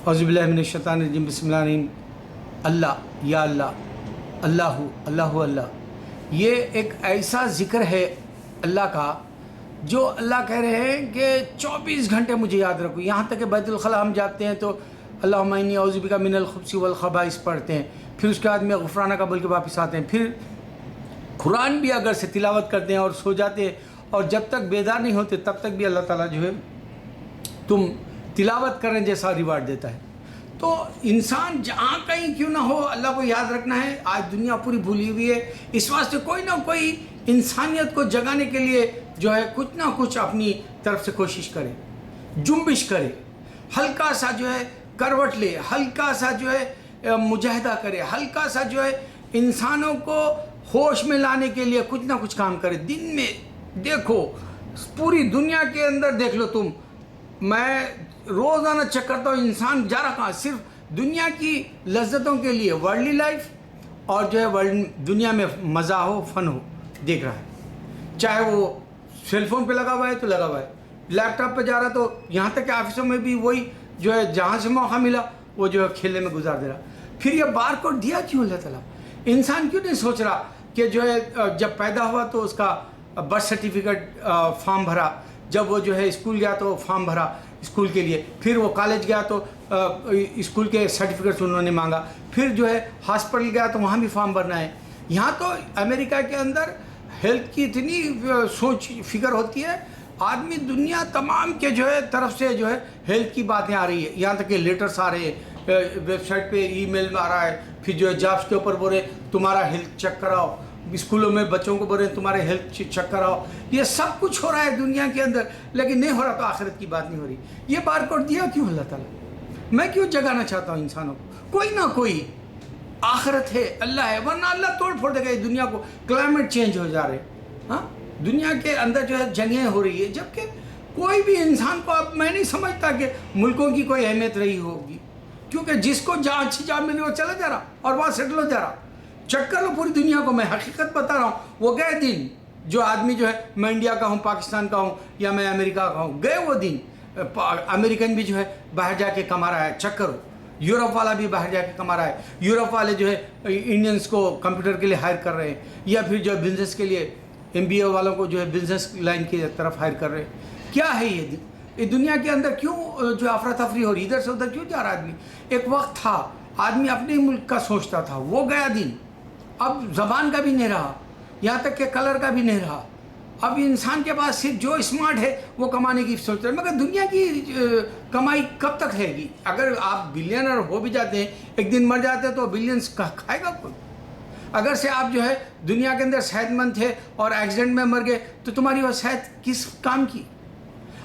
اعوذ باللہ من الشیطان الرجیم، بسم اللہ الرحمن الرحیم۔ اللہ، یا اللہ، اللہ، اللہ، اللہ، یہ ایک ایسا ذکر ہے اللہ کا جو اللہ کہہ رہے ہیں کہ 24 گھنٹے مجھے یاد رکھو۔ یہاں تک کہ بیت الخلاء ہم جاتے ہیں تو اللہم انی اعوذ بک من الخبث والخبائث پڑھتے ہیں، پھر اس کے بعد میں غفرانہ کا بول کے واپس آتے ہیں، پھر قرآن بھی اگر سے تلاوت کرتے ہیں اور سو جاتے ہیں، اور جب تک بیدار نہیں ہوتے تب تک بھی اللہ تعالیٰ جو ہے تم تلاوت کرنے جیسا ریوارڈ دیتا ہے۔ تو انسان جہاں کہیں کیوں نہ ہو اللہ کو یاد رکھنا ہے۔ آج دنیا پوری بھولی ہوئی ہے، اس واسطے کوئی نہ کوئی انسانیت کو جگانے کے لیے جو ہے کچھ نہ کچھ اپنی طرف سے کوشش کرے، جنبش کرے، ہلکا سا جو ہے کروٹ لے، ہلکا سا جو ہے مجاہدہ کرے، ہلکا سا جو ہے انسانوں کو ہوش میں لانے کے لیے کچھ نہ کچھ کام کرے۔ دن میں دیکھو، پوری دنیا کے اندر دیکھ لو تم، میں روزانہ چیک کرتا ہوں انسان جا رہا کہاں، صرف دنیا کی لذتوں کے لیے، ورلڈلی لائف اور جو ہے دنیا میں مزہ ہو، فن ہو، دیکھ رہا ہے۔ چاہے وہ سیل فون پہ لگا ہوا ہے تو لگا ہوا ہے، لیپ ٹاپ پہ جا رہا تو یہاں تک کہ آفسوں میں بھی وہی جو ہے جہاں سے موقع ملا وہ جو ہے کھیلنے میں گزار دے رہا۔ پھر یہ بار کوڈ دیا کیوں اللہ تعالیٰ؟ انسان کیوں نہیں سوچ رہا کہ جو ہے جب پیدا ہوا تو اس کا برتھ سرٹیفکیٹ فارم بھرا، جب وہ جو ہے اسکول گیا تو فارم بھرا اسکول کے لیے، پھر وہ کالج گیا تو اسکول کے سرٹیفکیٹس انہوں نے مانگا، پھر جو ہے ہاسپٹل گیا تو وہاں بھی فارم بھرنا ہے۔ یہاں تو امریکہ کے اندر ہیلتھ کی اتنی سوچ فکر ہوتی ہے، آدمی دنیا تمام کے جو ہے طرف سے جو ہے ہیلتھ کی باتیں آ رہی ہے، یہاں تک کہ لیٹرس آ رہے ہیں، ویب سائٹ پہ ای میل میں آ رہا ہے، پھر جو ہے جابس کے اوپر بول رہے تمہارا ہیلتھ چیک کراؤ، اسکولوں میں بچوں کو بول رہے تمہارے ہیلتھ چیک کراؤ۔ یہ سب کچھ ہو رہا ہے دنیا کے اندر، لیکن نہیں ہو رہا تو آخرت کی بات نہیں ہو رہی۔ یہ بار کوڈ دیا کیوں اللہ تعالیٰ؟ میں کیوں جگانا چاہتا ہوں انسانوں کو؟ کوئی نہ کوئی آخرت ہے، اللہ ہے، ورنہ اللہ توڑ پھوڑ دے گا اس دنیا کو۔ کلائمیٹ چینج ہو جا رہے، ہاں، دنیا کے اندر جو ہے جنگیں ہو رہی ہے، جبکہ کوئی بھی انسان کو اب میں نہیں سمجھتا کہ ملکوں کی کوئی اہمیت رہی ہوگی، کیونکہ جس کو جہاں اچھی جاب ملی وہ چلا جا رہا اور وہاں سیٹل ہو جا رہا۔ چیک کر لو پوری دنیا کو، میں حقیقت بتا رہا ہوں۔ وہ گئے دن جو آدمی جو ہے میں انڈیا کا ہوں، پاکستان کا ہوں یا میں امریکہ کا ہوں، گئے وہ دن۔ امریکن بھی جو ہے باہر جا کے کما رہا ہے، چیک کرو۔ یورپ والا بھی باہر جا کے کما رہا ہے، یورپ والے جو ہے انڈینس کو کمپیوٹر کے لیے ہائر کر رہے ہیں، یا پھر جو ہے بزنس کے لیے MBA والوں کو جو ہے بزنس لائن کی طرف ہائر کر رہے ہیں۔ کیا ہے یہ دنیا کے اندر کیوں جو افراتفری ہو رہی، ادھر سے ادھر کیوں جا رہا آدمی؟ ایک وقت تھا آدمی اپنے ملک کا سوچتا تھا، وہ گیا دن۔ اب زبان کا بھی نہیں رہا، یہاں تک کہ کلر کا بھی نہیں رہا۔ اب انسان کے پاس صرف جو اسمارٹ ہے وہ کمانے کی سوچ رہا ہے، مگر دنیا کی کمائی کب تک رہے گی؟ اگر آپ بلینر ہو بھی جاتے ہیں، ایک دن مر جاتے ہیں تو بلینز کھائے گا کوئی؟ اگر سے آپ جو ہے دنیا کے اندر صحت مند تھے اور ایکسیڈنٹ میں مر گئے تو تمہاری وہ صحت کس کام کی؟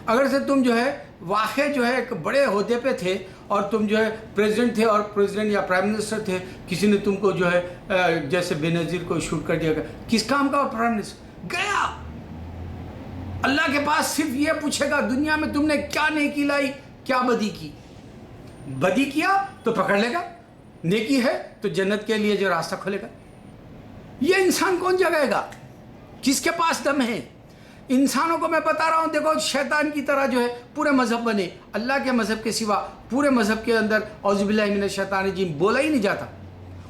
اگر سے تم جو ہے واقع جو ہے ایک بڑے عہدے پہ تھے اور تم جو ہے پریزیڈنٹ تھے، اور پریزیڈنٹ یا پرائم منسٹر تھے، کسی نے تم کو جو ہے جیسے بے نظیر کو شوٹ کر دیا گیا، کس کام کا وہ پرائم منسٹر گیا؟ اللہ کے پاس صرف یہ پوچھے گا دنیا میں تم نے کیا نیکی لائی، کیا بدی کی۔ بدی کیا تو پکڑ لے گا، نیکی ہے تو جنت کے لیے جو راستہ کھولے گا۔ یہ انسان کون جگائے گا؟ کس کے پاس دم ہے؟ انسانوں کو میں بتا رہا ہوں، دیکھو شیطان کی طرح جو ہے پورے مذہب بنے، اللہ کے مذہب کے سوا پورے مذہب کے اندر اعوذ باللہ من الشیطان الرجیم بولا ہی نہیں جاتا،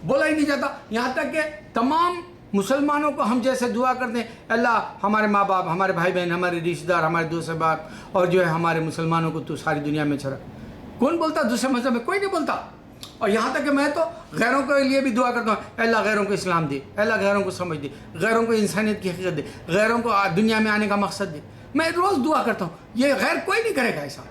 بولا ہی نہیں جاتا۔ یہاں تک کہ تمام مسلمانوں کو ہم جیسے دعا کرتے ہیں، اللہ ہمارے ماں باپ، ہمارے بھائی بہن، ہمارے رشتہ دار، ہمارے دوست احباب اور جو ہے ہمارے مسلمانوں کو تو ساری دنیا میں چھڑا۔ کون بولتا دوسرے مذہب میں؟ کوئی نہیں بولتا۔ اور یہاں تک کہ میں تو غیروں کے لیے بھی دعا کرتا ہوں، اللہ غیروں کو اسلام دے، اللہ غیروں کو سمجھ دے، غیروں کو انسانیت کی حقیقت دے، غیروں کو دنیا میں آنے کا مقصد دے۔ میں روز دعا کرتا ہوں، یہ غیر کوئی نہیں کرے گا ایسا۔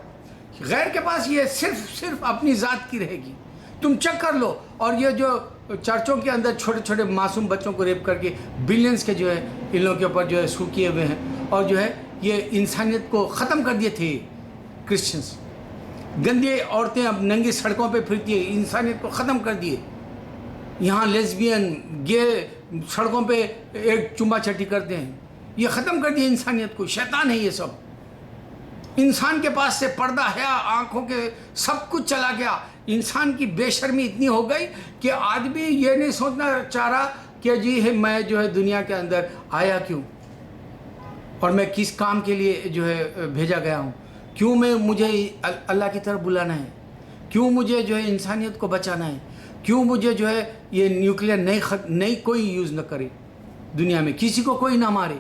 غیر کے پاس یہ صرف اپنی ذات کی رہے گی۔ تم چیک کر لو، اور یہ جو چرچوں کے اندر چھوٹے چھوٹے معصوم بچوں کو ریپ کر کے بلینز کے جو ہے ان لوگوں کے اوپر جو ہے سو کیے ہوئے ہیں، اور جو ہے یہ انسانیت کو ختم کر دیے تھے کرسچنس۔ گندی عورتیں اب ننگی سڑکوں پہ پھرتی ہیں، انسانیت کو ختم کر دیے۔ یہاں لیزبین گے سڑکوں پہ ایک چمبا چٹی کرتے ہیں، یہ ختم کر دیے انسانیت کو۔ شیطان ہے یہ سب۔ انسان کے پاس سے پردہ ہے، آنکھوں کے سب کچھ چلا گیا۔ انسان کی بے شرمی اتنی ہو گئی کہ آدمی یہ نہیں سوچنا چاہ رہا کہ جی ہے میں جو ہے دنیا کے اندر آیا کیوں، اور میں کس کام کے لیے جو ہے بھیجا گیا ہوں، کیوں مجھے اللہ کی طرف بلانا ہے، کیوں مجھے جو ہے انسانیت کو بچانا ہے؟ کیوں مجھے جو ہے یہ نیوکلیر نہیں کوئی یوز نہ کرے دنیا میں، کسی کو کوئی نہ مارے؟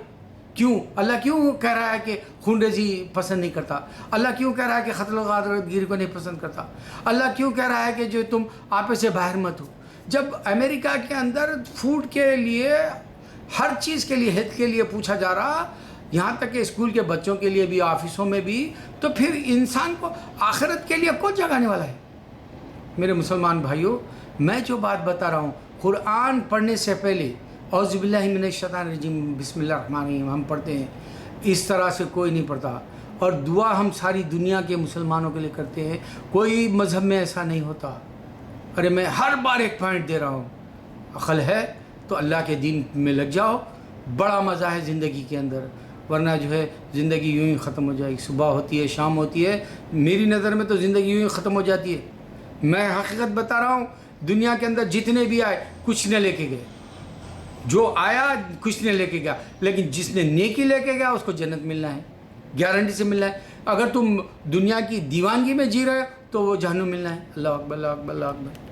کیوں اللہ کیوں کہہ رہا ہے کہ خون ریزی پسند نہیں کرتا؟ اللہ کیوں کہہ رہا ہے کہ قتل و غارت گیری کو نہیں پسند کرتا؟ اللہ کیوں کہہ رہا ہے کہ جو تم آپس سے باہر مت ہو؟ جب امریکہ کے اندر فوڈ کے لیے، ہر چیز کے لیے، ہیلتھ کے لیے پوچھا جا رہا، یہاں تک کہ اسکول کے بچوں کے لیے بھی، آفسوں میں بھی، تو پھر انسان کو آخرت کے لیے کون جگانے والا ہے؟ میرے مسلمان بھائیوں، میں جو بات بتا رہا ہوں، قرآن پڑھنے سے پہلے اعوذ باللہ من الشیطان الرجیم بسم اللہ الرحمن الرحیم ہم پڑھتے ہیں، اس طرح سے کوئی نہیں پڑھتا. اور دعا ہم ساری دنیا کے مسلمانوں کے لیے کرتے ہیں، کوئی مذہب میں ایسا نہیں ہوتا. ارے میں ہر بار ایک پوائنٹ دے رہا ہوں، عقل ہے تو اللہ کے دین میں لگ جاؤ، بڑا مزہ ہے زندگی کے اندر. ورنہ جو ہے زندگی یوں ہی ختم ہو جائے گی. صبح ہوتی ہے، شام ہوتی ہے، میری نظر میں تو زندگی یوں ہی ختم ہو جاتی ہے. میں حقیقت بتا رہا ہوں، دنیا کے اندر جتنے بھی آئے کچھ نہ لے کے گئے، جو آیا کچھ نے لے کے گیا، لیکن جس نے نیکی لے کے گیا اس کو جنت ملنا ہے، گارنٹی سے ملنا ہے. اگر تم دنیا کی دیوانگی میں جی رہے ہو تو وہ جہنم ملنا ہے. اللہ اکبر، اللہ اکبر، اللہ اکبر.